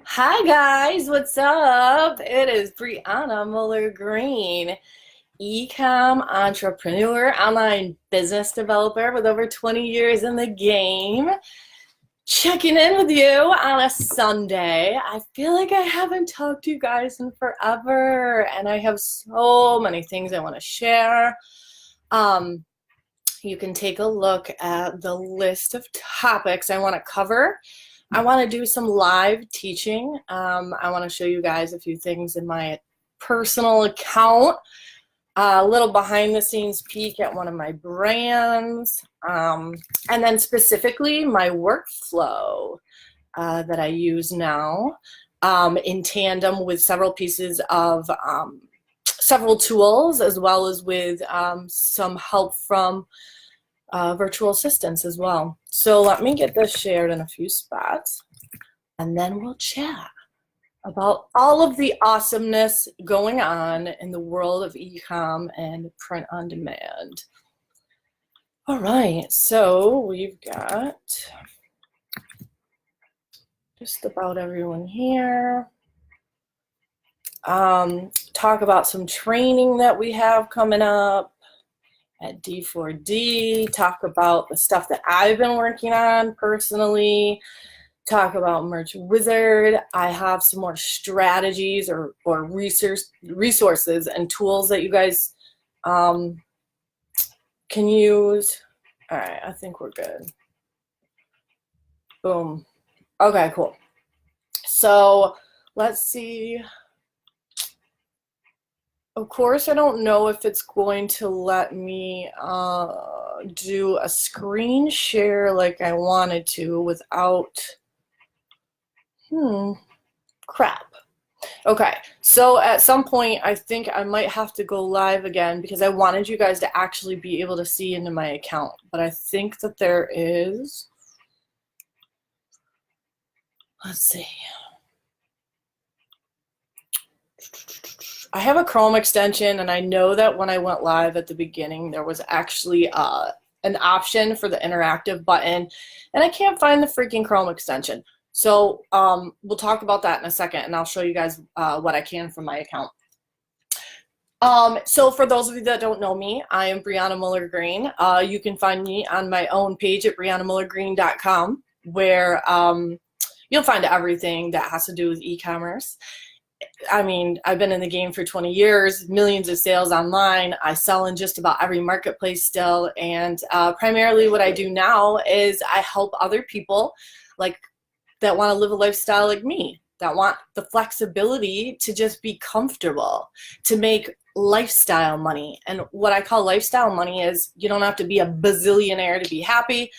Hi guys, what's up? It is Brianna Muller-Green, e-com entrepreneur, online business developer with over 20 years in the game. Checking in with you on a Sunday. I feel like I haven't talked to you guys in forever, and I have so many things I want to share. Um, you can take a look at the list of topics I want to cover. I want to do some live teaching. I want to show you guys a few things in my personal account, a little behind the scenes peek at one of my brands, and then specifically my workflow that I use now in tandem with several pieces of several tools, as well as with some help from virtual assistants as well. So let me get this shared in a few spots, and then we'll chat about all of the awesomeness going on in the world of e-com and print on demand. All right, so we've got just about everyone here. Talk about some training that we have coming up at D4D, talk about the stuff that I've been working on personally, talk about Merch Wizard. I have some more strategies or resources and tools that you guys can use. All right, I think we're good. Boom. Okay, cool. So let's see. Of course, I don't know if it's going to let me do a screen share like I wanted to without, crap. Okay, so at some point, I think I might have to go live again because I wanted you guys to actually be able to see into my account. But I think that there is, let's see. I have a Chrome extension, and I know that when I went live at the beginning, there was actually an option for the interactive button, and I can't find the freaking Chrome extension. So we'll talk about that in a second, and I'll show you guys what I can from my account. So for those of you that don't know me, I am Brianna Muller-Green. You can find me on my own page at briannamullergreen.com, where you'll find everything that has to do with e-commerce. I mean, I've been in the game for 20 years, millions of sales online. I sell in just about every marketplace still. And primarily what I do now is I help other people like that want to live a lifestyle like me, that want the flexibility to just be comfortable, to make lifestyle money. And what I call lifestyle money is you don't have to be a bazillionaire to be happy.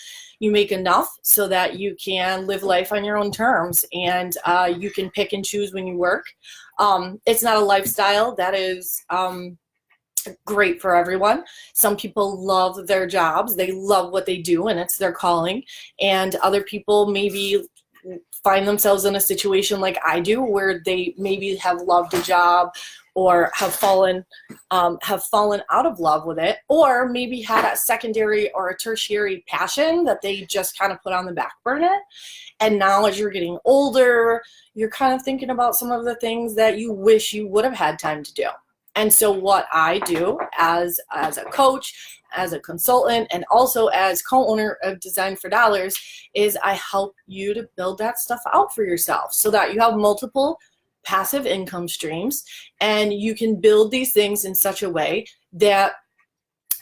You make enough so that you can live life on your own terms, and you can pick and choose when you work. It's not a lifestyle that is great for everyone. Some people love their jobs. They love what they do, and it's their calling. And other people maybe find themselves in a situation like I do, where they maybe have loved a job or have fallen out of love with it, or maybe had a secondary or a tertiary passion that they just kind of put on the back burner. And now as you're getting older, you're kind of thinking about some of the things that you wish you would have had time to do. And so what I do as a coach, as a consultant, and also as co-owner of Design for Dollars is I help you to build that stuff out for yourself so that you have multiple passive income streams, and you can build these things in such a way that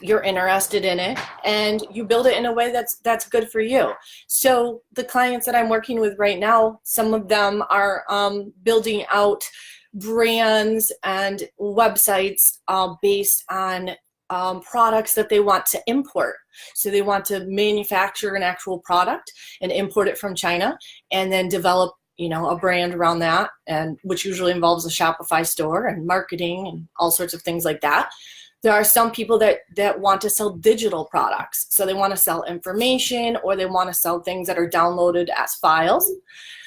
you're interested in it, and you build it in a way that's good for you. So the clients that I'm working with right now, some of them are building out brands and websites based on products that they want to import. So they want to manufacture an actual product and import it from China, and then develop a brand around that, and which usually involves a Shopify store and marketing and all sorts of things like that. There are some people that want to sell digital products. So they want to sell information, or they want to sell things that are downloaded as files.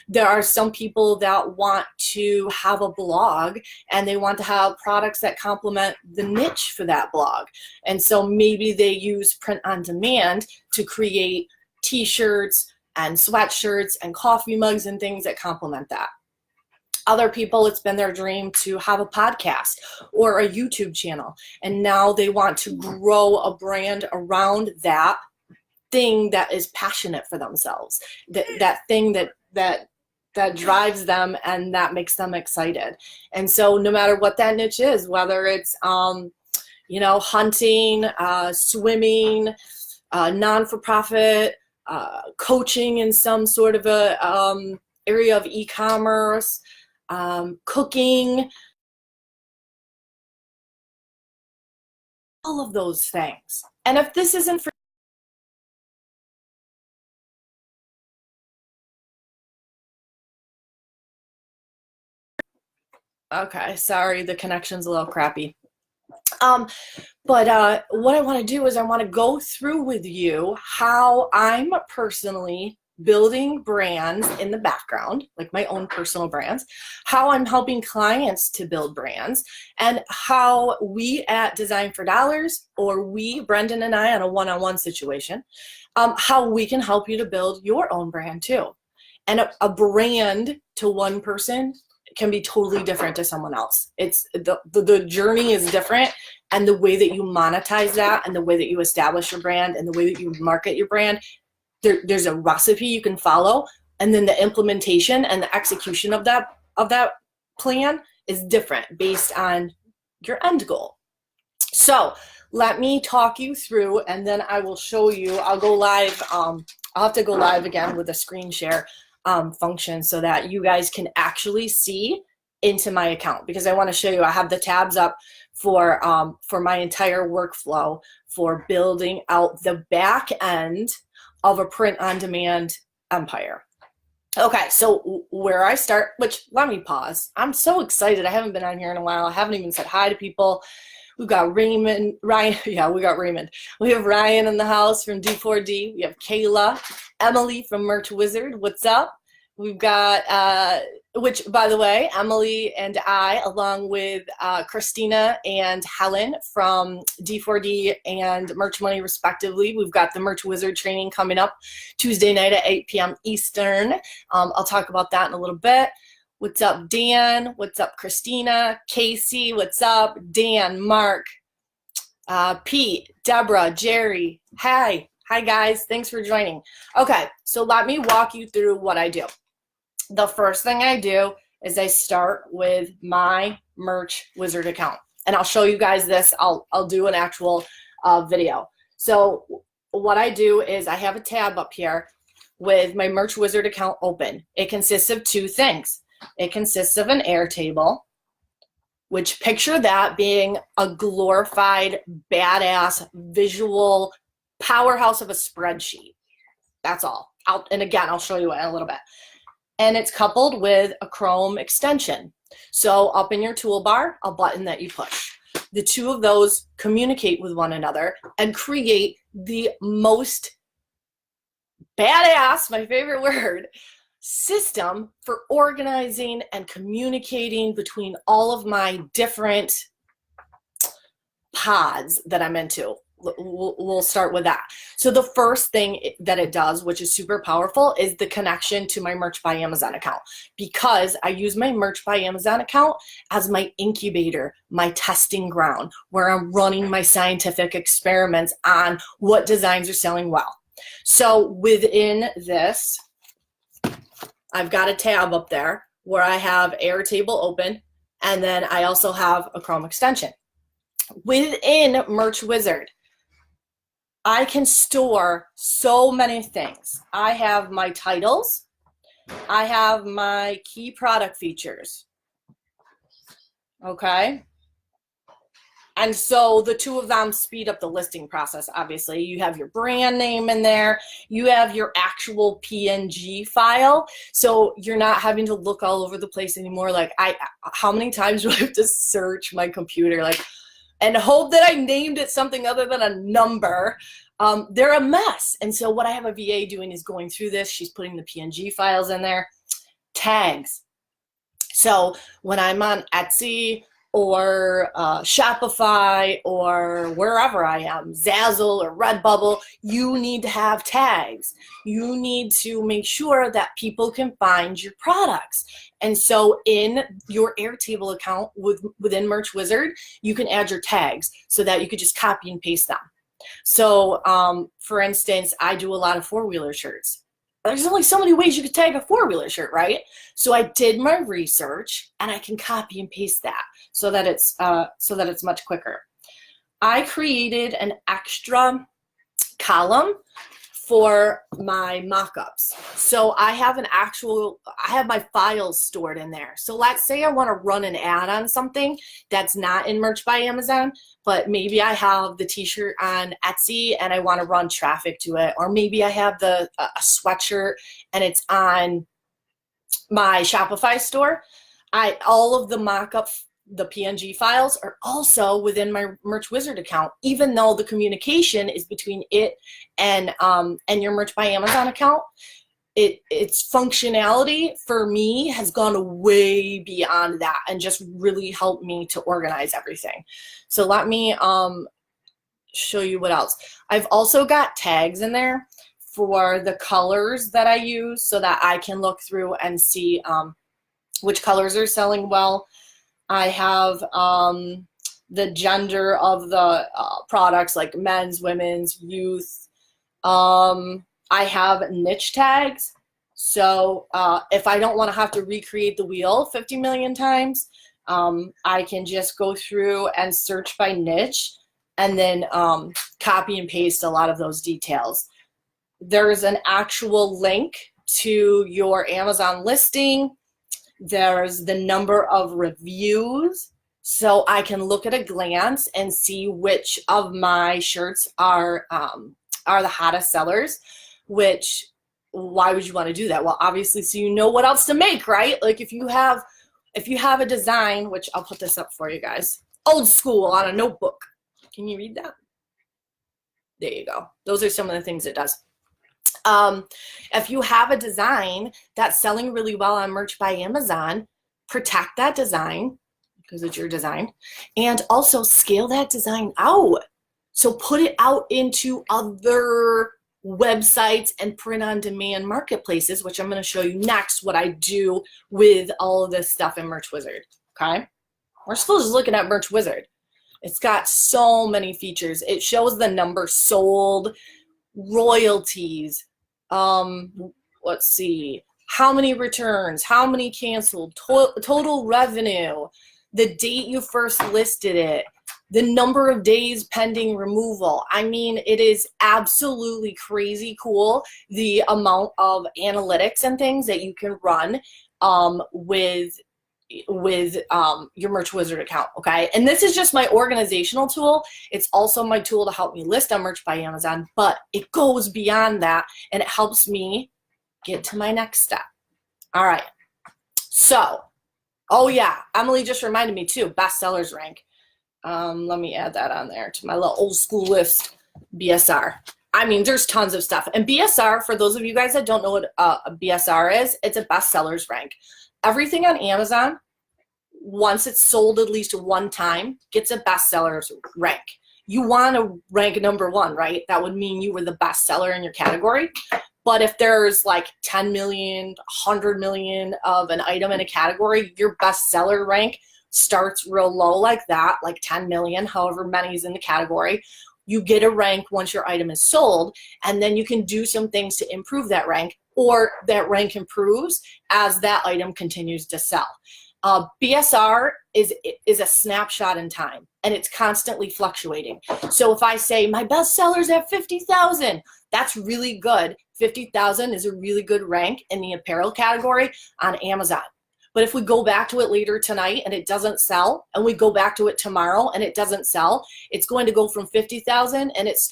There are some people that want to have a blog, and they want to have products that complement the niche for that blog. And so maybe they use print on demand to create t-shirts and sweatshirts and coffee mugs and things that complement that. Other people, it's been their dream to have a podcast or a YouTube channel, and now they want to grow a brand around that thing that is passionate for themselves, that thing that drives them and that makes them excited. And so no matter what that niche is, whether it's hunting, swimming, non-for-profit, coaching in some sort of a area of e-commerce, cooking, all of those things. And if this isn't for okay, sorry, the connection's a little crappy. But what I want to do is I want to go through with you how I'm personally building brands in the background, like my own personal brands, how I'm helping clients to build brands, and how we at Design for Dollars, or we, Brendan and I, on a one-on-one situation, how we can help you to build your own brand too. And a brand to one person can be totally different to someone else. It's the journey is different, and the way that you monetize that, and the way that you establish your brand, and the way that you market your brand, there's a recipe you can follow, and then the implementation and the execution of that plan is different based on your end goal. So let me talk you through, and then I will show you. I'll go live. I'll have to go live again with a screen share function so that you guys can actually see into my account, because I want to show you. I have the tabs up for my entire workflow for building out the back end of a print-on-demand empire. Okay, so where I start, which, let me pause. I'm so excited. I haven't been on here in a while. I haven't even said hi to people. We've got Ryan. Yeah, we got Raymond. We have Ryan in the house from D4D. We have Kayla, Emily from Merch Wizard. What's up? We've got, which, by the way, Emily and I, along with Christina and Helen from D4D and Merch Money, respectively, we've got the Merch Wizard training coming up Tuesday night at 8 p.m. Eastern. I'll talk about that in a little bit. What's up, Dan? What's up, Christina? Casey, what's up? Dan, Mark, Pete, Deborah, Jerry. Hi, guys. Thanks for joining. Okay, so let me walk you through what I do. The first thing I do is I start with my Merch Wizard account, and I'll show you guys this. I'll do an actual video. So what I do is I have a tab up here with my Merch Wizard account open. It consists of two things. It consists of an Airtable, which, picture that being a glorified, badass, visual powerhouse of a spreadsheet. That's all. And again, I'll show you in a little bit. And it's coupled with a Chrome extension. So up in your toolbar, a button that you push. The two of those communicate with one another and create the most badass, my favorite word, system for organizing and communicating between all of my different pods that I'm into. We'll start with that. So the first thing that it does, which is super powerful, is the connection to my Merch by Amazon account, because I use my Merch by Amazon account as my incubator, my testing ground, where I'm running my scientific experiments on what designs are selling well. So within this, I've got a tab up there where I have Airtable open, and then I also have a Chrome extension. Within Merch Wizard, I can store so many things. I have my titles. I have my key product features. Okay? And so the two of them speed up the listing process, obviously. You have your brand name in there. You have your actual PNG file. So you're not having to look all over the place anymore. Like, how many times do I have to search my computer? Like, and hope that I named it something other than a number. They're a mess. And so what I have a VA doing is going through this. She's putting the PNG files in there. Tags. So when I'm on Etsy, or Shopify or wherever I am, Zazzle or Redbubble, you need to have tags. You need to make sure that people can find your products. And so in your Airtable account within Merch Wizard, you can add your tags so that you could just copy and paste them. So for instance, I do a lot of four-wheeler shirts. There's only so many ways you could tag a four-wheeler shirt, right? So I did my research and I can copy and paste that so that it's much quicker. I created an extra column for my mock-ups. So I have my files stored in there. So let's say I want to run an ad on something that's not in Merch by Amazon, but maybe I have the t-shirt on Etsy and I want to run traffic to it. Or maybe I have a sweatshirt and it's on my Shopify store. All of the mock-up, the PNG files are also within my Merch Wizard account, even though the communication is between it and your Merch by Amazon account. Its functionality for me has gone way beyond that and just really helped me to organize everything. So let me show you what else. I've also got tags in there for the colors that I use so that I can look through and see which colors are selling well. I have the gender of the products, like men's, women's, youth. I have niche tags. So if I don't want to have to recreate the wheel 50 million times, I can just go through and search by niche and then copy and paste a lot of those details. There's an actual link to your Amazon listing. There's the number of reviews, so I can look at a glance and see which of my shirts are the hottest sellers. Which, why would you want to do that? Well, obviously, so you know what else to make, right? Like if you have a design, which I'll put this up for you guys, old school on a notebook. Can you read that? There you go. Those are some of the things it does. If you have a design that's selling really well on Merch by Amazon, protect that design because it's your design, and also scale that design out. So put it out into other websites and print-on-demand marketplaces, which I'm going to show you next what I do with all of this stuff in Merch Wizard. Okay, we're still just looking at Merch Wizard. It's got so many features. It shows the number sold, royalties, let's see, how many returns, how many canceled, total revenue, the date you first listed it, the number of days pending removal. I mean, it is absolutely crazy cool, the amount of analytics and things that you can run with your Merch Wizard account, okay? And this is just my organizational tool. It's also my tool to help me list on Merch by Amazon, but it goes beyond that and it helps me get to my next step. All right, so, oh yeah, Emily just reminded me too, bestsellers rank. Let me add that on there to my little old school list, BSR. I mean, there's tons of stuff. And BSR, for those of you guys that don't know what a BSR is, it's a bestsellers rank. Everything on Amazon, once it's sold at least one time, gets a bestsellers rank. You want to rank #1, right? That would mean you were the best seller in your category. But if there's like 10 million, 100 million of an item in a category, your bestseller rank starts real low like that, like 10 million, however many is in the category. You get a rank once your item is sold, and then you can do some things to improve that rank, or that rank improves as that item continues to sell. BSR is a snapshot in time, and it's constantly fluctuating. So if I say my best seller's at 50,000, that's really good. 50,000 is a really good rank in the apparel category on Amazon. But if we go back to it later tonight and it doesn't sell, and we go back to it tomorrow and it doesn't sell, it's going to go from 50,000 and it's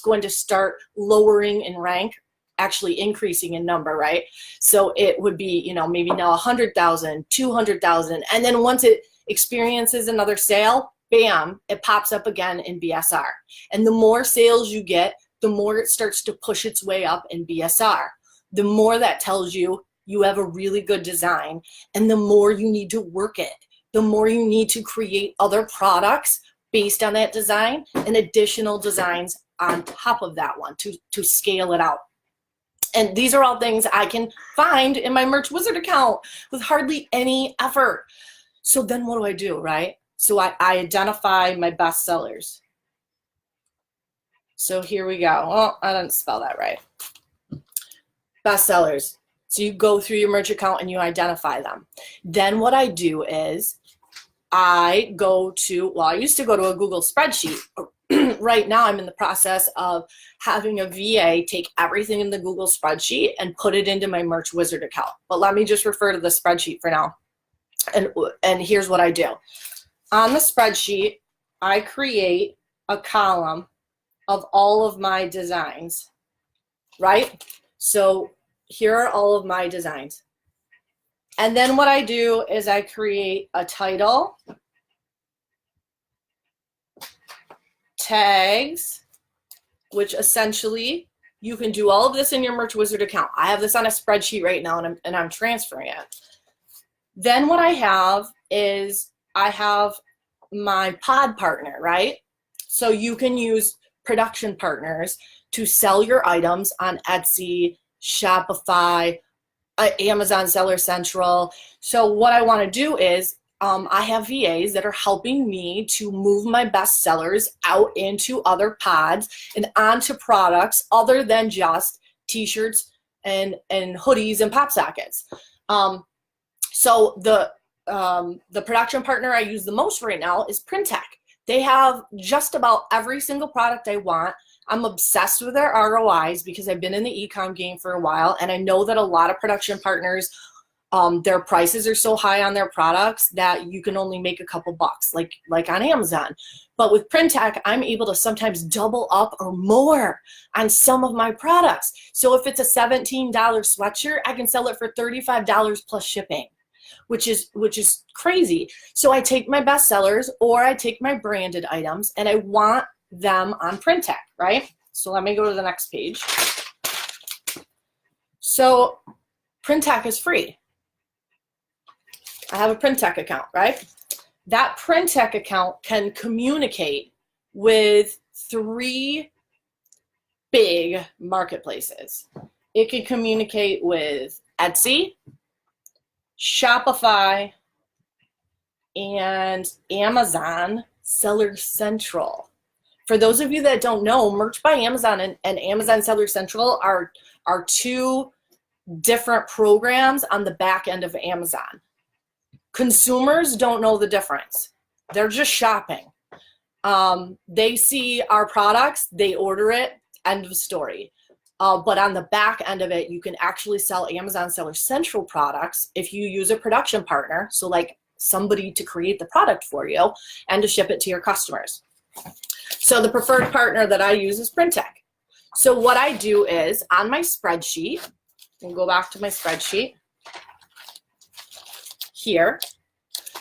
going to start lowering in rank, actually increasing in number, right? So it would be, you know, maybe now 100,000, 200,000, and then once it experiences another sale, bam, it pops up again in BSR. And the more sales you get, the more it starts to push its way up in BSR. The more that tells you you have a really good design, and the more you need to work it, the more you need to create other products based on that design and additional designs on top of that one to scale it out. And these are all things I can find in my Merch Wizard account with hardly any effort. So then what do, right? So I identify my best sellers. So here we go. Oh, I didn't spell that right. Best sellers. So you go through your merch account and you identify them. Then what I do is I go to, well, I used to go to a Google spreadsheet. Right now I'm in the process of having a VA take everything in the Google spreadsheet and put it into my Merch Wizard account. But let me just refer to the spreadsheet for now. And here's what I do. On the spreadsheet, I create a column of all of my designs, right? So here are all of my designs. And then what I do is I create a title, tags, which essentially you can do all of this in your Merch Wizard account. I have this on a spreadsheet right now and I'm transferring it. Then what I have is I have my pod partner, right? So you can use production partners to sell your items on Etsy, Shopify, Amazon Seller Central. So what I want to do is I have VAs that are helping me to move my best sellers out into other pods and onto products other than just t-shirts and hoodies and pop sockets. So the production partner I use the most right now is Printech. They have just about every single product I want. I'm obsessed with their ROIs because I've been in the e-com game for a while, and I know that a lot of production partners, their prices are so high on their products that you can only make a couple bucks, like on Amazon. But with Printech, I'm able to sometimes double up or more on some of my products. So if it's a $17 sweatshirt, I can sell it for $35 plus shipping, which is crazy. So I take my best sellers or I take my branded items and I want them on Printech, right? So let me go to the next page. So Printech is free. I have a Printech account, right? That Printech account can communicate with 3 big marketplaces. It can communicate with Etsy, Shopify, and Amazon Seller Central. For those of you that don't know, Merch by Amazon and Amazon Seller Central are 2 different programs on the back end of Amazon. Consumers don't know the difference. They're just shopping. They see our products, they order it, end of story. But on the back end of it, you can actually sell Amazon Seller Central products if you use a production partner, so like somebody to create the product for you and to ship it to your customers. So the preferred partner that I use is Printech. So what I do is on my spreadsheet, we'll go back to my spreadsheet here,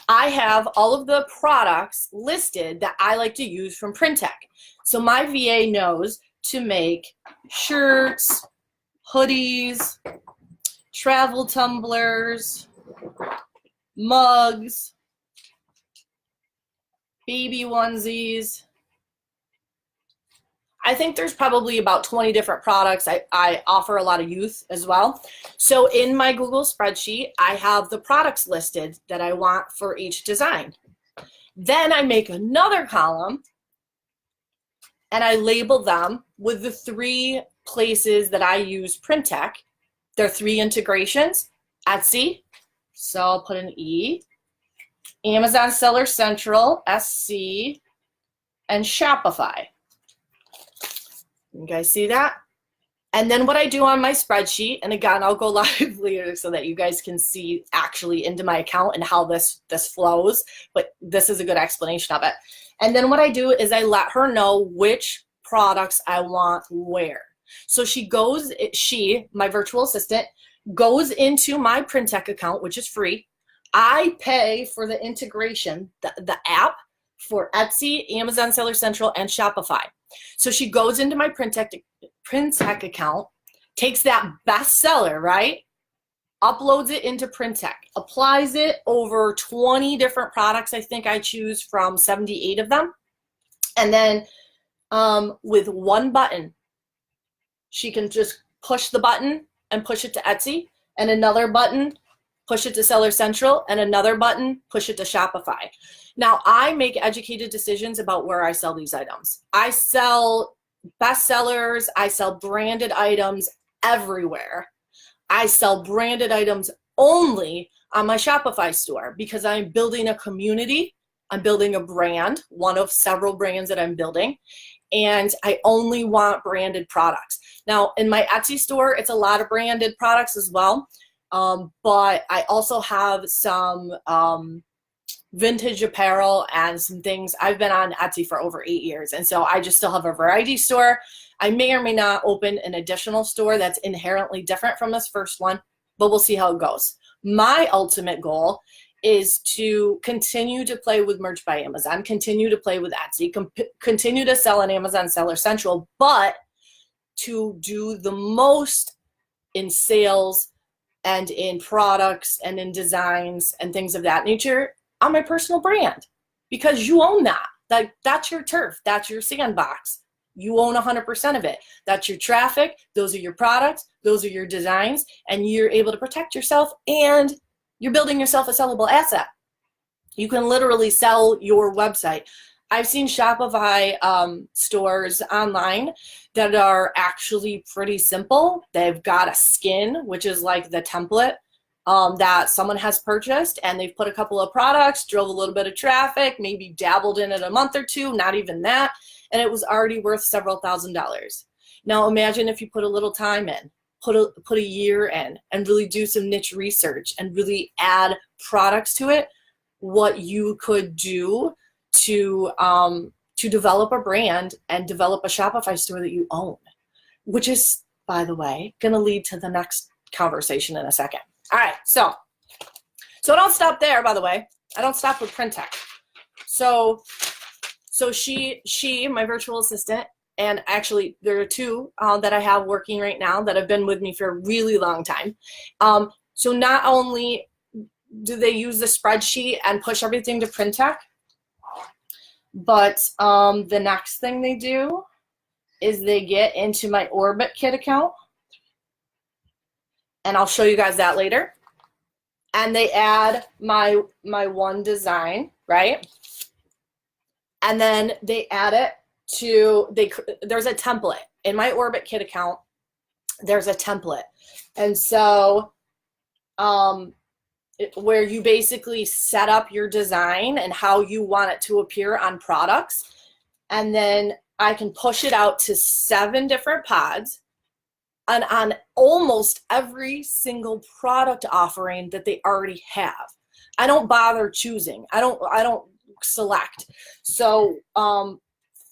I have all of the products listed that I like to use from Printech. So my VA knows to make shirts, hoodies, travel tumblers, mugs, baby onesies. I think there's probably about 20 different products. I offer a lot of youth as well. So in my Google spreadsheet, I have the products listed that I want for each design. Then I make another column and I label them with the 3 places that I use Printech. There are 3 integrations: Etsy, so I'll put an E, Amazon Seller Central, SC, and Shopify. You guys see that? And then what I do on my spreadsheet, and again, I'll go live later so that you guys can see actually into my account and how this flows, but this is a good explanation of it. And then what I do is I let her know which products I want where. So she, my virtual assistant, goes into my Printech account, which is free. I pay for the integration, the app for Etsy, Amazon Seller Central, and Shopify. So she goes into my Printech account, takes that bestseller, right? uploads it into Printech, applies it over 20 different products. I think I choose from 78 of them. And then with one button, she can just push the button and push it to Etsy, and another button, push it to Seller Central, and another button, push it to Shopify. Now, I make educated decisions about where I sell these items. I sell bestsellers, I sell branded items everywhere. I sell branded items only on my Shopify store because I'm building a community. I'm building a brand, one of several brands that I'm building, and I only want branded products. Now, in my Etsy store, it's a lot of branded products as well, but I also have some vintage apparel and some things. I've been on Etsy for over 8 years, and so I just still have a variety store. I may or may not open an additional store that's inherently different from this first one, but we'll see how it goes. My ultimate goal is to continue to play with Merch by Amazon, continue to play with Etsy, continue to sell on Amazon Seller Central, but to do the most in sales and in products and in designs and things of that nature on my personal brand, because you own that. That's your turf. That's your sandbox. You own 100% of it. That's your traffic. Those are your products. Those are your designs. And you're able to protect yourself, and you're building yourself a sellable asset. You can literally sell your website. I've seen Shopify stores online that are actually pretty simple. They've got a skin, which is like the template that someone has purchased, and they've put a couple of products, drove a little bit of traffic, maybe dabbled in it a month or two, not even that, and it was already worth several $1,000s. Now imagine if you put a little time in, put a year in, and really do some niche research and really add products to it, what you could do to develop a brand and develop a Shopify store that you own, which is, by the way, going to lead to the next conversation in a second. All right, so I don't stop there, by the way. I don't stop with Printech. So she, my virtual assistant, and actually there are two that I have working right now that have been with me for a really long time. So not only do they use the spreadsheet and push everything to Printech, but the next thing they do is they get into my OrbitKit account, and I'll show you guys that later. And they add my one design, right? And then they add it to, there's a template. In my OrbitKit account, there's a template. And so where you basically set up your design and how you want it to appear on products. And then I can push it out to 7 different pods and on almost every single product offering that they already have. I don't bother choosing. I don't select. So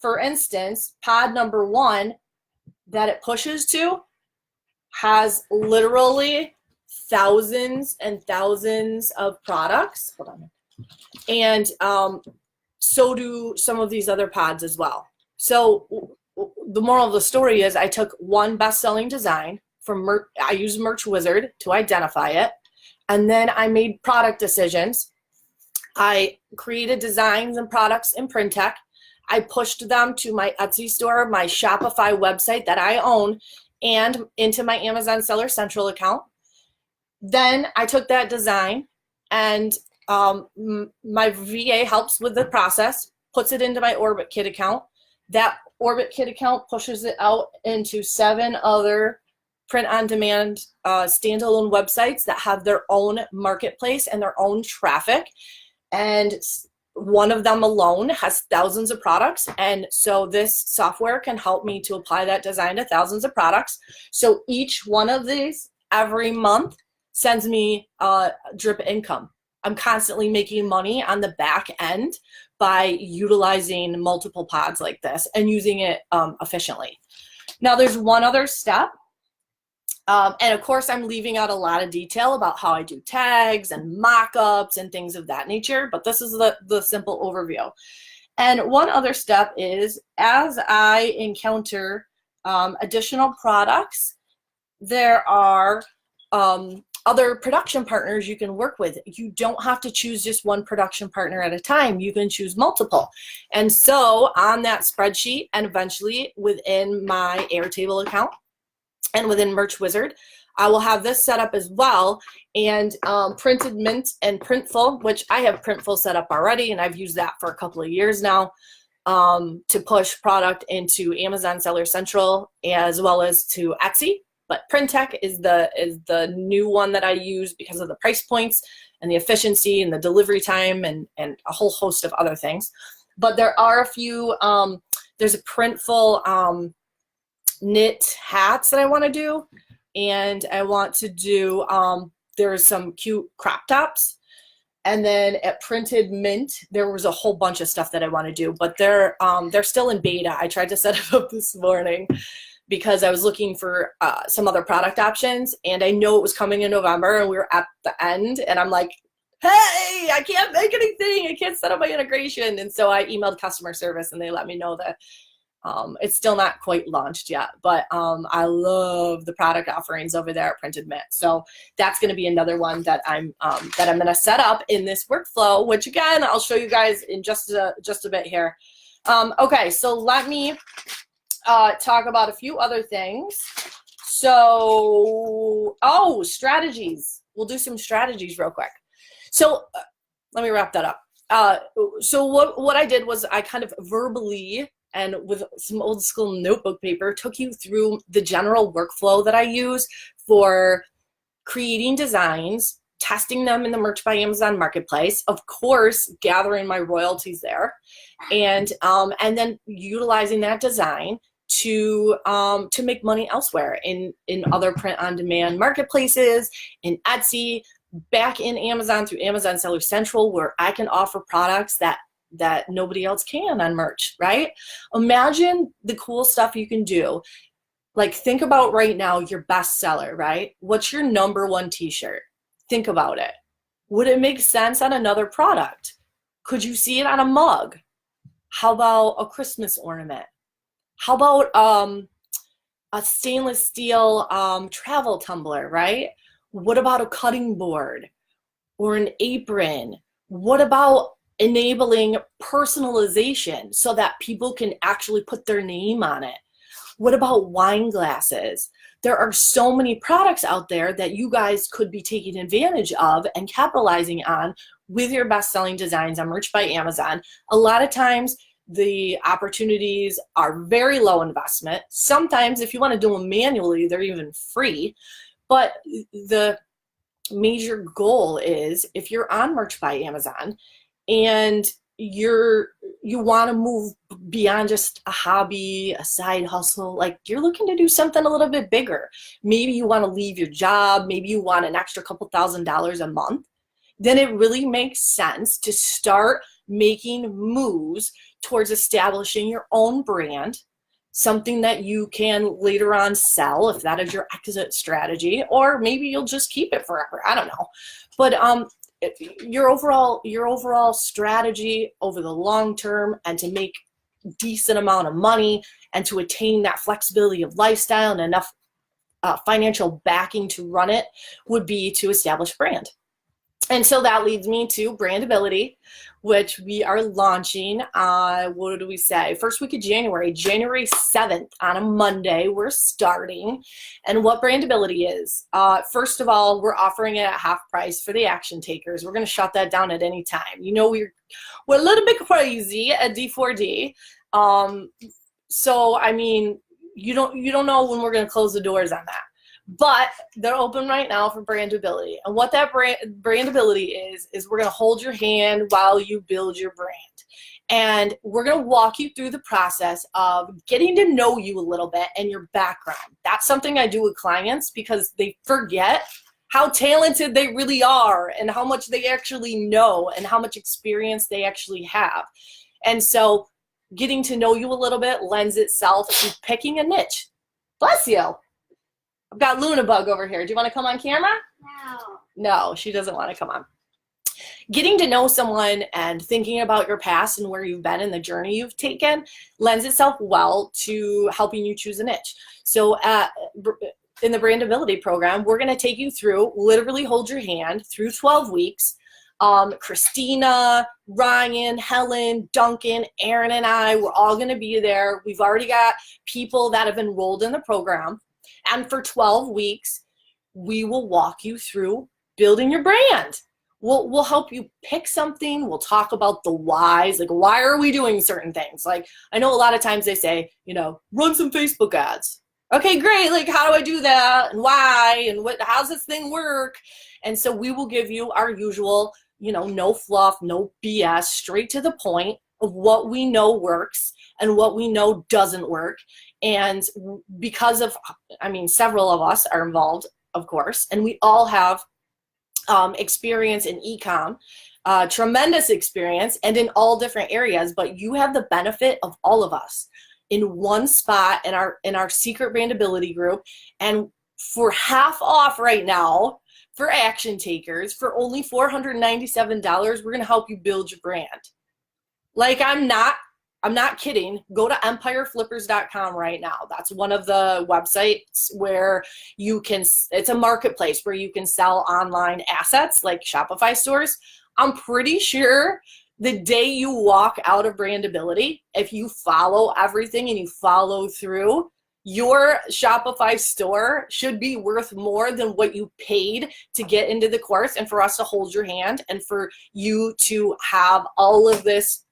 for instance, pod number 1 that it pushes to has literally thousands and thousands of products. Hold on. And so do some of these other pods as well. So the moral of the story is I took one best-selling design from I used Merch Wizard to identify it, and then I made product decisions. I created designs and products in Printech. I pushed them to my Etsy store, my Shopify website that I own, and into my Amazon Seller Central account. Then I took that design, and my VA helps with the process, puts it into my OrbitKit account. That OrbitKit account pushes it out into 7 other print-on-demand standalone websites that have their own marketplace and their own traffic. And one of them alone has thousands of products. And so this software can help me to apply that design to thousands of products. So each one of these every month sends me drip income. I'm constantly making money on the back end by utilizing multiple pods like this and using it efficiently. Now there's one other step. And of course, I'm leaving out a lot of detail about how I do tags and mock-ups and things of that nature, but this is the simple overview. And one other step is, as I encounter additional products, there are other production partners you can work with. You don't have to choose just one production partner at a time. You can choose multiple. And so on that spreadsheet, and eventually within my Airtable account and within Merch Wizard, I will have this set up as well. And Printed Mint and Printful, which I have Printful set up already, and I've used that for a couple of years now, to push product into Amazon Seller Central as well as to Etsy. But Printech is the new one that I use because of the price points and the efficiency and the delivery time and a whole host of other things. But there are a few, there's a Printful knit hats that I want to do. And I want to do, there's some cute crop tops. And then at Printed Mint, there was a whole bunch of stuff that I want to do, but they're still in beta. I tried to set it up this morning because I was looking for some other product options, and I know it was coming in November, and we were at the end, and I'm like, hey, I can't make anything. I can't set up my integration. And so I emailed customer service, and they let me know that it's still not quite launched yet, but I love the product offerings over there at Printed Mint. So that's going to be another one that I'm going to set up in this workflow, which again, I'll show you guys in just a bit here. Okay, so let me talk about a few other things. So, strategies. We'll do some strategies real quick. So let me wrap that up. So what I did was I kind of verbally and with some old school notebook paper took you through the general workflow that I use for creating designs, testing them in the Merch by Amazon marketplace, of course, gathering my royalties there, and then utilizing that design to make money elsewhere in other print-on-demand marketplaces, in Etsy, back in Amazon through Amazon Seller Central, where I can offer products that nobody else can on Merch, right? Imagine the cool stuff you can do. Like, think about right now your best seller, right? What's your #1 t-shirt? Think about it. Would it make sense on another product? Could you see it on a mug? How about a Christmas ornament? How about a stainless steel travel tumbler, right? What about a cutting board or an apron? What about enabling personalization so that people can actually put their name on it? What about wine glasses? There are so many products out there that you guys could be taking advantage of and capitalizing on with your best-selling designs on Merch by Amazon. A lot of times the opportunities are very low investment. Sometimes if you want to do them manually, they're even free. But the major goal is, if you're on Merch by Amazon and you want to move beyond just a hobby, a side hustle, like you're looking to do something a little bit bigger. Maybe you want to leave your job, maybe you want an extra couple $1,000s a month, then it really makes sense to start making moves towards establishing your own brand, something that you can later on sell if that is your exit strategy, or maybe you'll just keep it forever. I don't know. But your overall strategy over the long term, and to make decent amount of money and to attain that flexibility of lifestyle and enough financial backing to run it, would be to establish brand. And so that leads me to Brandability, which we are launching, what do we say? First week of January 7th on a Monday, we're starting. And what Brandability is, first of all, we're offering it at half price for the action takers. We're going to shut that down at any time. You know, we're a little bit crazy at D4D. So, I mean, you don't know when we're going to close the doors on that. But they're open right now for Brandability. And what that Brandability is we're going to hold your hand while you build your brand. And we're going to walk you through the process of getting to know you a little bit and your background. That's something I do with clients because they forget how talented they really are and how much they actually know and how much experience they actually have. And so getting to know you a little bit lends itself to picking a niche. Bless you. I've got Lunabug over here. Do you want to come on camera? No. No, she doesn't want to come on. Getting to know someone and thinking about your past and where you've been and the journey you've taken lends itself well to helping you choose a niche. So in the Brandability program, we're going to take you through, literally hold your hand through 12 weeks. Christina, Ryan, Helen, Duncan, Aaron, and I, we're all going to be there. We've already got people that have enrolled in the program. And for 12 weeks, we will walk you through building your brand. We'll help you pick something. We'll talk about the whys, like why are we doing certain things? Like I know a lot of times they say, you know, run some Facebook ads. Okay, great. Like how do I do that and why and how's this thing work? And so we will give you our usual, you know, no fluff, no BS, straight to the point of what we know works and what we know doesn't work. And because of, I mean, several of us are involved, of course, and we all have experience in e-com, tremendous experience, and in all different areas, but you have the benefit of all of us in one spot in our secret Brandability group. And for half off right now, for action takers, for only $497, we're gonna help you build your brand. Like I'm not kidding. Go to empireflippers.com right now. That's one of the websites where you can, it's a marketplace where you can sell online assets like Shopify stores. I'm pretty sure the day you walk out of Brandability, if you follow everything and you follow through, your Shopify store should be worth more than what you paid to get into the course and for us to hold your hand and for you to have all of this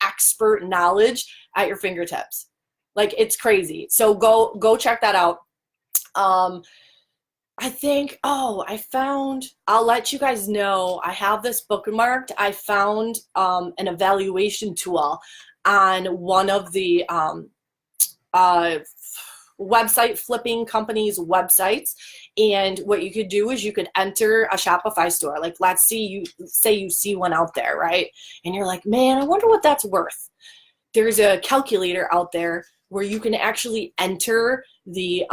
expert knowledge at your fingertips. Like it's crazy. So go check that out. I think, I'll let you guys know, I have this bookmarked. I found an evaluation tool on one of the website flipping companies' websites. And what you could do is you could enter a Shopify store. Like let's say you see one out there, right? And you're like, man, I wonder what that's worth. There's a calculator out there where you can actually enter the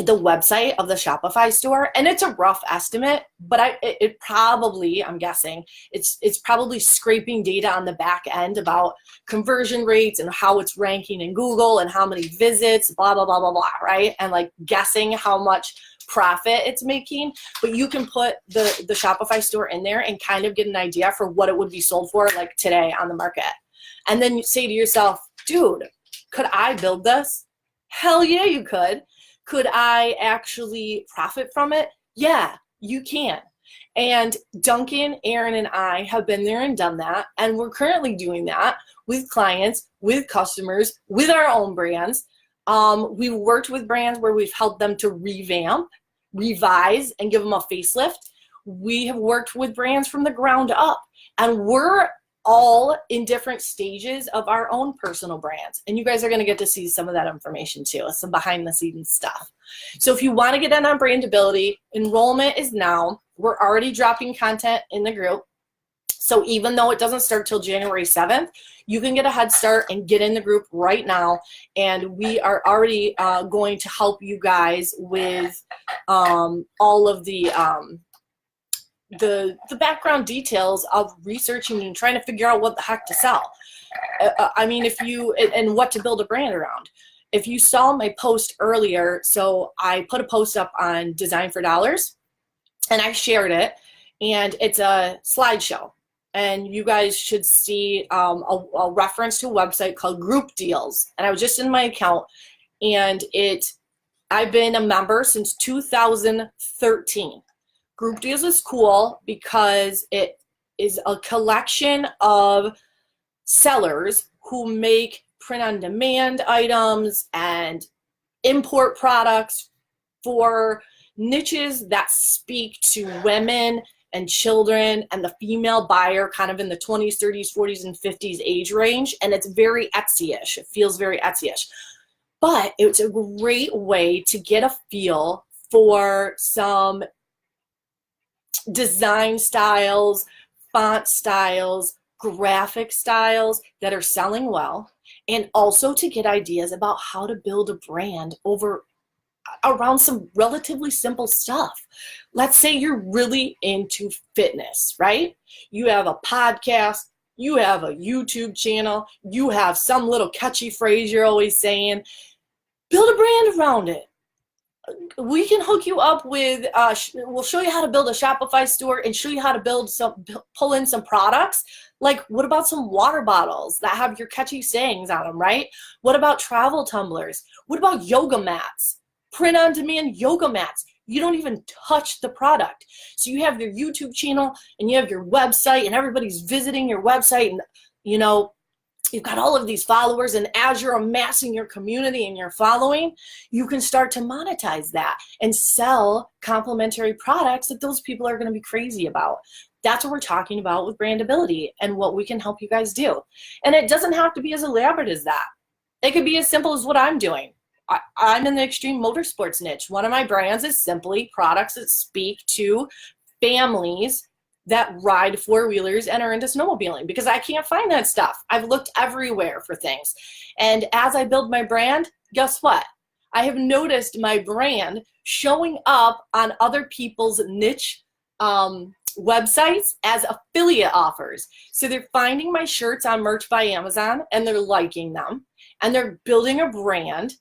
website of the Shopify store, and it's a rough estimate, but it probably, I'm guessing, it's probably scraping data on the back end about conversion rates and how it's ranking in Google and how many visits, blah, blah, blah, blah, blah, right? And like guessing how much profit it's making, but you can put the Shopify store in there and kind of get an idea for what it would be sold for like today on the market. And then you say to yourself, dude, could I build this? Hell yeah, you could. Could I actually profit from it? Yeah, you can. And Duncan, Aaron, and I have been there and done that. And we're currently doing that with clients, with customers, with our own brands. We've worked with brands where we've helped them to revamp, revise, and give them a facelift. We have worked with brands from the ground up. And we're all in different stages of our own personal brands. And you guys are going to get to see some of that information too, some behind the scenes stuff. So if you want to get in on Brandability, enrollment is now. We're already dropping content in the group. So even though it doesn't start till January 7th, you can get a head start and get in the group right now. And we are already going to help you guys with all of the background details of researching and trying to figure out what the heck to sell. I mean, and what to build a brand around. If you saw my post earlier, so I put a post up on Design for Dollars and I shared it, and it's a slideshow. And you guys should see a reference to a website called Group Deals. And I was just in my account, and I've been a member since 2013. Group Deals is cool because it is a collection of sellers who make print-on-demand items and import products for niches that speak to women and children and the female buyer kind of in the 20s, 30s, 40s, and 50s age range. And it's very Etsy-ish. It feels very Etsy-ish. But it's a great way to get a feel for some design styles, font styles, graphic styles that are selling well, and also to get ideas about how to build a brand around some relatively simple stuff. Let's say you're really into fitness, right? You have a podcast, you have a YouTube channel, you have some little catchy phrase you're always saying. Build a brand around it. We can hook you up with, we'll show you how to build a Shopify store and show you how to pull in some products. Like, what about some water bottles that have your catchy sayings on them, right? What about travel tumblers? What about yoga mats? Print on demand yoga mats. You don't even touch the product. So you have your YouTube channel and you have your website and everybody's visiting your website, and you know, you've got all of these followers, and as you're amassing your community and your following, you can start to monetize that and sell complementary products that those people are going to be crazy about. That's what we're talking about with Brandability and what we can help you guys do. And it doesn't have to be as elaborate as that. It could be as simple as what I'm doing. I'm in the extreme motorsports niche. One of my brands is simply products that speak to families that ride four-wheelers and are into snowmobiling, because I can't find that stuff. I've looked everywhere for things. And as I build my brand, guess what? I have noticed my brand showing up on other people's niche websites as affiliate offers. So they're finding my shirts on Merch by Amazon and they're liking them, and they're building a brand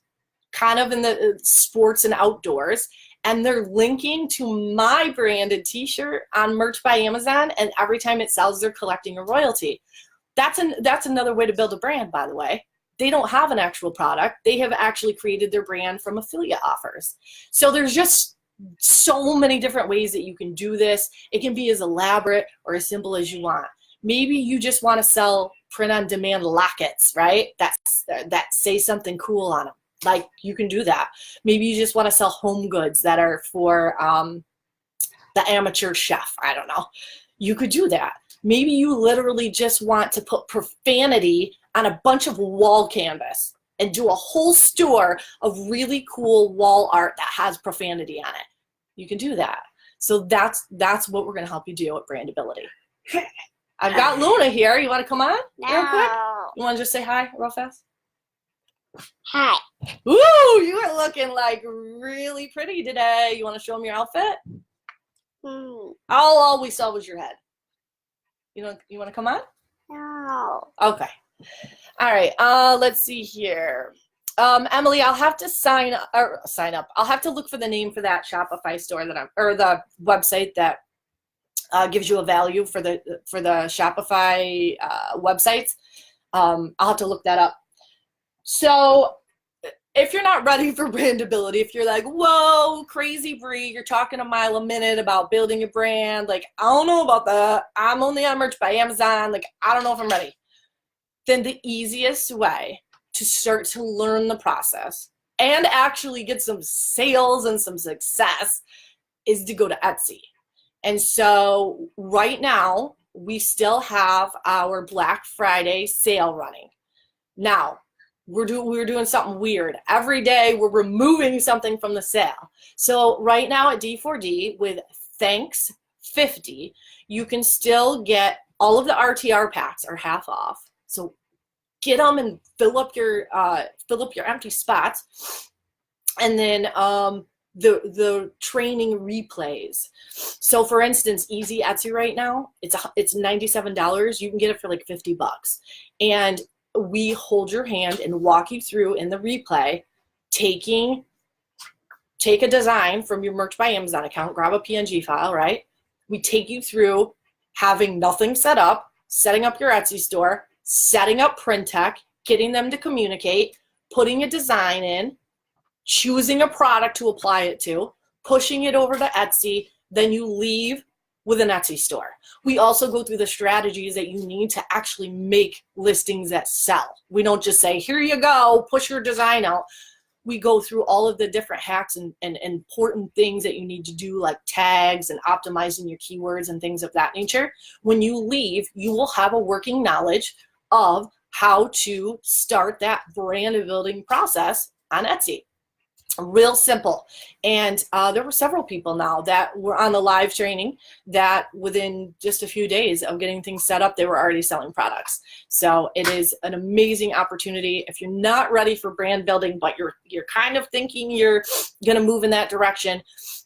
kind of in the sports and outdoors, and they're linking to my branded t-shirt on Merch by Amazon, and every time it sells, they're collecting a royalty. That's another way to build a brand, by the way. They don't have an actual product. They have actually created their brand from affiliate offers. So there's just so many different ways that you can do this. It can be as elaborate or as simple as you want. Maybe you just want to sell print-on-demand lockets, right? That say something cool on them. Like, you can do that. Maybe you just want to sell home goods that are for the amateur chef. I don't know. You could do that. Maybe you literally just want to put profanity on a bunch of wall canvas and do a whole store of really cool wall art that has profanity on it. You can do that. So that's what we're going to help you do at Brandability. I've got Luna here. You want to come on real quick? You want to just say hi real fast? Hi. Ooh, you are looking like really pretty today. You want to show them your outfit? All we saw was your head. You want to come on? No. Okay. All right. Let's see here. Emily, I'll have to sign up. I'll have to look for the name for that Shopify store or the website that gives you a value for the Shopify websites. I'll have to look that up. So if you're not ready for Brandability, if you're like, whoa, crazy Bree, you're talking a mile a minute about building a brand, like, I don't know about that. I'm only on Merch by Amazon. Like, I don't know if I'm ready. Then the easiest way to start to learn the process and actually get some sales and some success is to go to Etsy. And so right now, we still have our Black Friday sale running. Now, we're doing something weird. Every day, we're removing something from the sale. So right now at D4D, with Thanks 50, you can still get all of the RTR packs are half off. So get them and fill up your empty spots. And then the training replays. So for instance, Easy Etsy right now, it's $97. You can get it for like $50. And we hold your hand and walk you through in the replay, take a design from your Merch by Amazon account, grab a PNG file, right? We take you through having nothing set up, setting up your Etsy store, setting up print tech, getting them to communicate, putting a design in, choosing a product to apply it to, pushing it over to Etsy, then you leave with an Etsy store. We also go through the strategies that you need to actually make listings that sell. We don't just say, here you go, push your design out. We go through all of the different hacks and important things that you need to do, like tags and optimizing your keywords and things of that nature. When you leave, you will have a working knowledge of how to start that brand building process on Etsy. Real simple. And there were several people now that were on the live training that within just a few days of getting things set up, they were already selling products. So it is an amazing opportunity. If you're not ready for brand building, but you're kind of thinking you're going to move in that direction,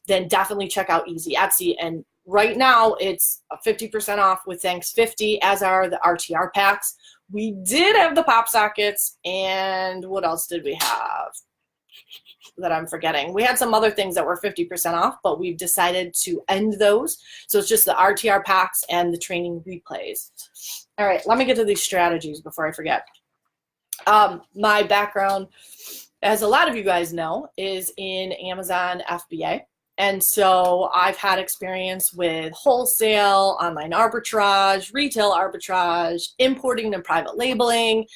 then definitely check out Easy Etsy. And right now it's 50% off with Thanks 50, as are the RTR packs. We did have the pop sockets, and what else did we have? that I'm forgetting. We had some other things that were 50% off, but we've decided to end those. So it's just the RTR packs and the training replays. All right, let me get to these strategies before I forget. My background, as a lot of you guys know, is in Amazon FBA. And so I've had experience with wholesale, online arbitrage, retail arbitrage, importing and private labeling,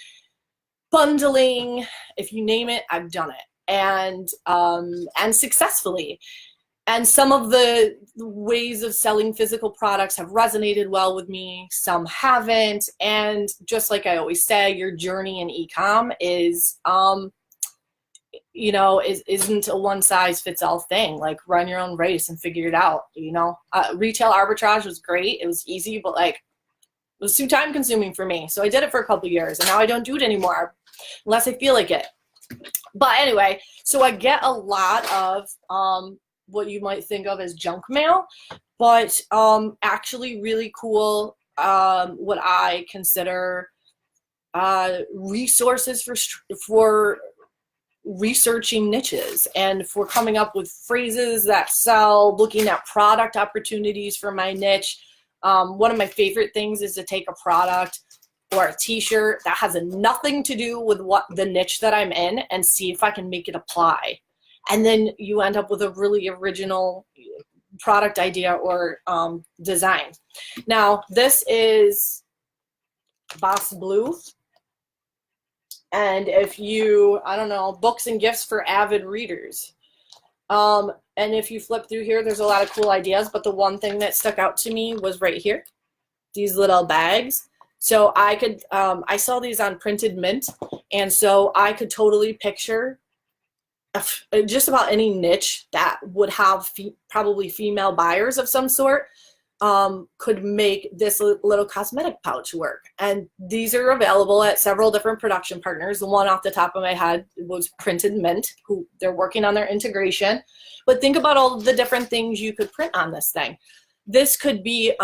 bundling, if you name it, I've done it, and successfully. And some of the ways of selling physical products have resonated well with me, some haven't. And just like I always say, your journey in e-com is, isn't a one-size-fits-all thing. Like, run your own race and figure it out, Retail arbitrage was great. It was easy, but like, it was too time-consuming for me. So I did it for a couple of years, and now I don't do it anymore unless I feel like it. But anyway, so I get a lot of what you might think of as junk mail, but actually really cool, what I consider resources for researching niches and for coming up with phrases that sell, looking at product opportunities for my niche. One of my favorite things is to take a product or a t-shirt that has nothing to do with what the niche that I'm in and see if I can make it apply. And then you end up with a really original product idea or design. Now, this is Boss Blue. And if you, books and gifts for avid readers. And if you flip through here, there's a lot of cool ideas, but the one thing that stuck out to me was right here, these little bags. So I could, I saw these on Printed Mint, and so I could totally picture just about any niche that would have probably female buyers of some sort, could make this little cosmetic pouch work. And these are available at several different production partners. The one off the top of my head was Printed Mint, who they're working on their integration. But think about all the different things you could print on this thing. This could be,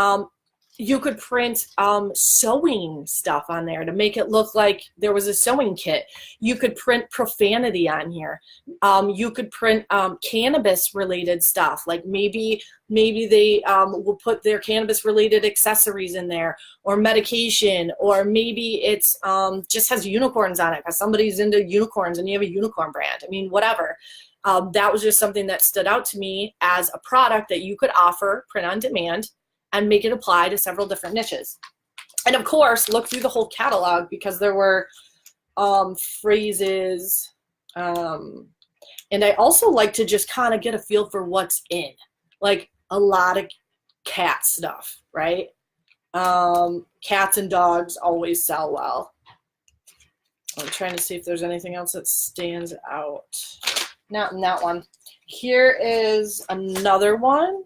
you could print sewing stuff on there to make it look like there was a sewing kit. You could print profanity on here. You could print cannabis related stuff. Like maybe they will put their cannabis related accessories in there, or medication, or maybe it's just has unicorns on it because somebody's into unicorns and you have a unicorn brand. I mean, whatever. That was just something that stood out to me as a product that you could offer print on demand and make it apply to several different niches. And of course, look through the whole catalog, because there were phrases. And I also like to just kind of get a feel for what's in. Like a lot of cat stuff, right? Cats and dogs always sell well. I'm trying to see if there's anything else that stands out. Not in that one. Here is another one.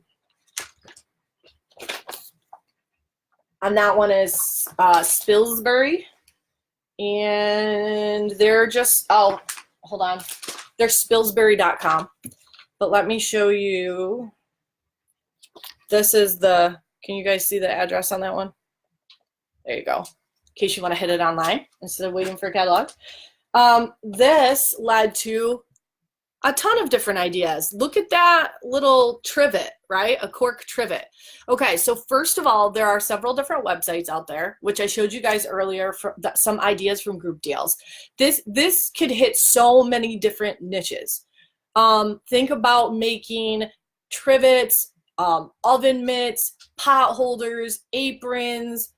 And that one is Spilsbury. And they're just, oh, hold on. They're spilsbury.com. But let me show you. This is the, can you guys see the address on that one? There you go. In case you want to hit it online instead of waiting for a catalog. This led to a ton of different ideas. Look at that little trivet, right? A cork trivet. Okay, so first of all, there are several different websites out there, which I showed you guys earlier, for some ideas from group deals. This could hit so many different niches. Think about making trivets, oven mitts, pot holders, aprons,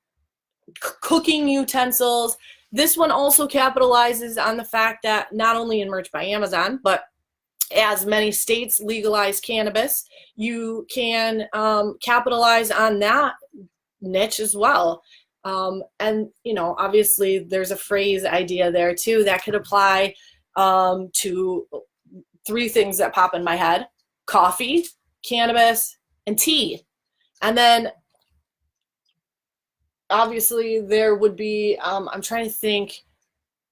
cooking utensils. This one also capitalizes on the fact that not only in Merch by Amazon, but as many states legalize cannabis, you can capitalize on that niche as well. And, obviously there's a phrase idea there too that could apply to three things that pop in my head: coffee, cannabis, and tea. And then obviously there would be, I'm trying to think,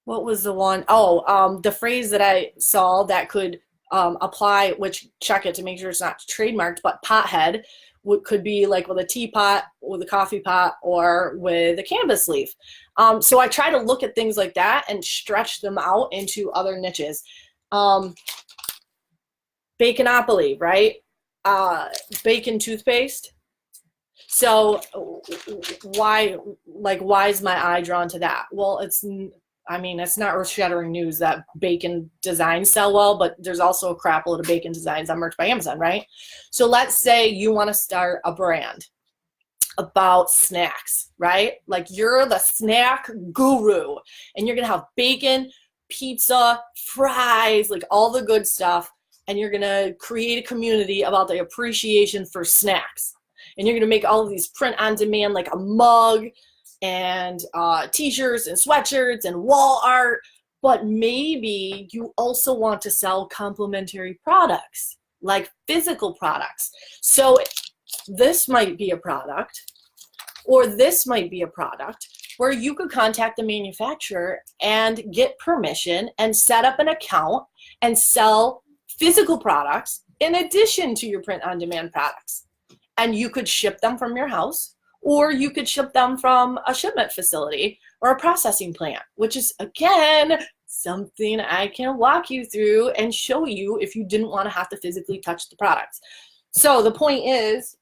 what was the one? Oh, the phrase that I saw that could apply, which check it to make sure it's not trademarked, but pothead could be like with a teapot, with a coffee pot, or with a cannabis leaf. So I try to look at things like that and stretch them out into other niches. Baconopoly, right? Bacon toothpaste. So why is my eye drawn to that? Well, it's not earth-shattering news that bacon designs sell well, but there's also a crap load of bacon designs on Merch by Amazon, right? So let's say you want to start a brand about snacks, right? Like you're the snack guru and you're going to have bacon, pizza, fries, like all the good stuff. And you're going to create a community about the appreciation for snacks. And you're going to make all of these print on demand, like a mug and t-shirts and sweatshirts and wall art. But maybe you also want to sell complementary products, like physical products. So this might be a product, or this might be a product where you could contact the manufacturer and get permission and set up an account and sell physical products in addition to your print on demand products. And you could ship them from your house, or you could ship them from a shipment facility or a processing plant, which is, again, something I can walk you through and show you if you didn't want to have to physically touch the products. So the point is,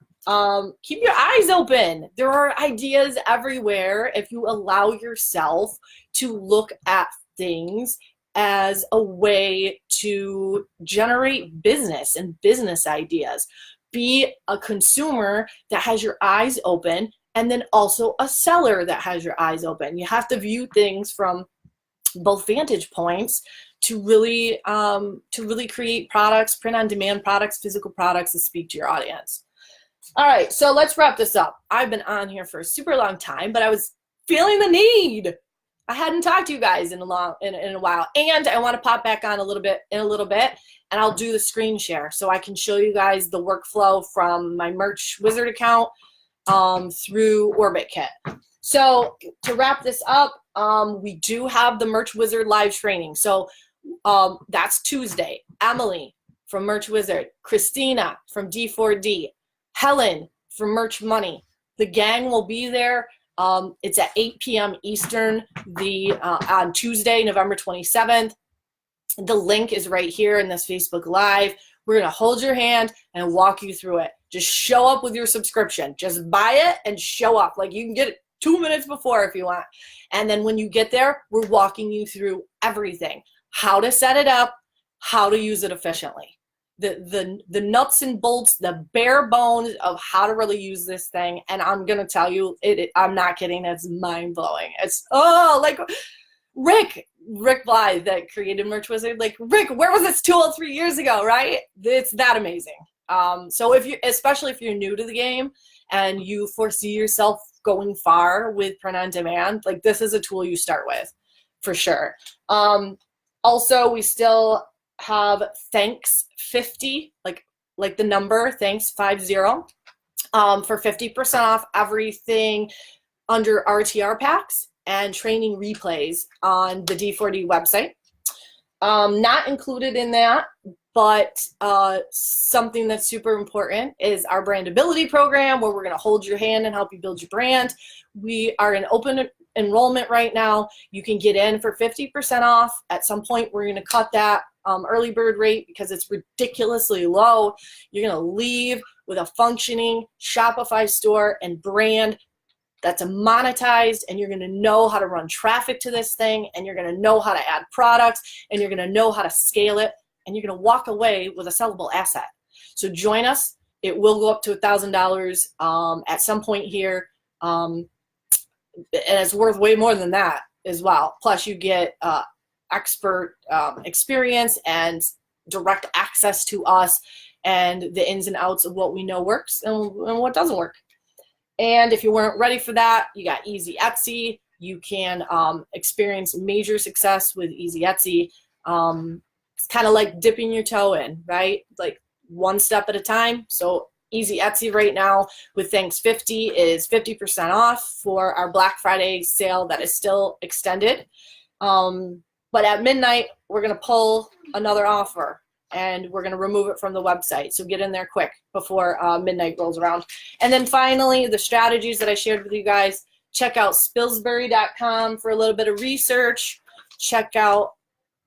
keep your eyes open. There are ideas everywhere if you allow yourself to look at things as a way to generate business and business ideas. Be a consumer that has your eyes open, and then also a seller that has your eyes open. You have to view things from both vantage points to really create products, print on demand products, physical products that speak to your audience. All right, so let's wrap this up. I've been on here for a super long time, but I was feeling the need. I hadn't talked to you guys in a while, and I want to pop back on in a little bit, and I'll do the screen share so I can show you guys the workflow from my Merch Wizard account through OrbitKit. So to wrap this up, we do have the Merch Wizard live training. So that's Tuesday. Emily from Merch Wizard, Christina from D4D, Helen from Merch Money. The gang will be there. It's at 8 p.m. Eastern on Tuesday, November 27th. The link is right here in this Facebook Live. We're going to hold your hand and walk you through it. Just show up with your subscription. Just buy it and show up. Like, you can get it 2 minutes before if you want. And then when you get there, we're walking you through everything. How to set it up, how to use it efficiently. The nuts and bolts, the bare bones of how to really use this thing. And I'm going to tell you, I'm not kidding, it's mind-blowing. It's, like Rick Blythe that created Merch Wizard. Like, Rick, where was this tool 3 years ago, right? It's that amazing. So especially if you're new to the game and you foresee yourself going far with print on demand, like, this is a tool you start with for sure. Also, we still have thanks 50, like the number thanks 50, for 50% off everything under RTR packs and training replays on the D4D website. Not included in that, but something that's super important is our Brandability program, where we're going to hold your hand and help you build your brand. We are in open enrollment right now. You can get in for 50% off. At some point, we're going to cut that early bird rate because it's ridiculously low. You're going to leave with a functioning Shopify store and brand that's monetized, and you're going to know how to run traffic to this thing, and you're going to know how to add products, and you're going to know how to scale it, and you're going to walk away with a sellable asset. So join us. It will go up to $1,000 at some point here, and it's worth way more than that as well. Plus, you get expert experience and direct access to us and the ins and outs of what we know works and what doesn't work. And if you weren't ready for that, you got Easy Etsy. You can experience major success with Easy Etsy. It's kind of like dipping your toe in, right? Like one step at a time. So Easy Etsy right now with Thanks 50 is 50% off for our Black Friday sale that is still extended. But at midnight, we're going to pull another offer, and we're going to remove it from the website. So get in there quick before midnight rolls around. And then finally, the strategies that I shared with you guys, check out spillsbury.com for a little bit of research. Check out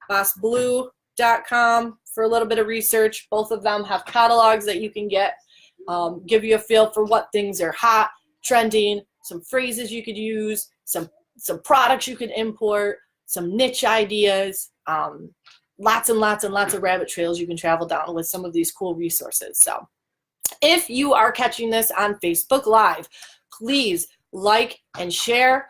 bossblue.com for a little bit of research. Both of them have catalogs that you can get, give you a feel for what things are hot, trending, some phrases you could use, some products you could import, some niche ideas, lots and lots and lots of rabbit trails you can travel down with some of these cool resources. So if you are catching this on Facebook Live, please like and share,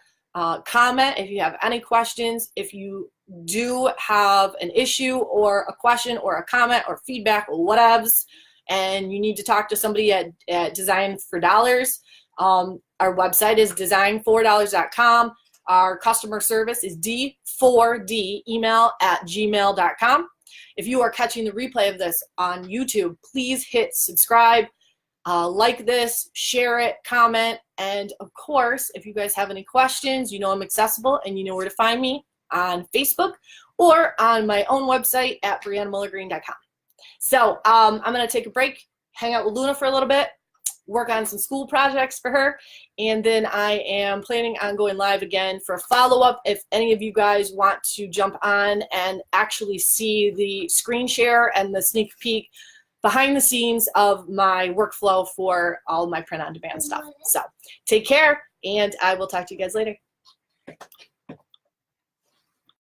comment if you have any questions. If you do have an issue or a question or a comment or feedback or whatevs, and you need to talk to somebody at Design for Dollars, our website is design4dollars.com. Our customer service is d4d email@gmail.com. If you are catching the replay of this on YouTube, please hit subscribe, like this, share it, comment, and of course, if you guys have any questions, you know I'm accessible and you know where to find me on Facebook or on my own website at briannamullergreen.com. So I'm going to take a break, hang out with Luna for a little bit, work on some school projects for her, and then I am planning on going live again for a follow-up. If any of you guys want to jump on and actually see the screen share and the sneak peek behind the scenes of my workflow for all my print-on-demand stuff. So take care, and I will talk to you guys later.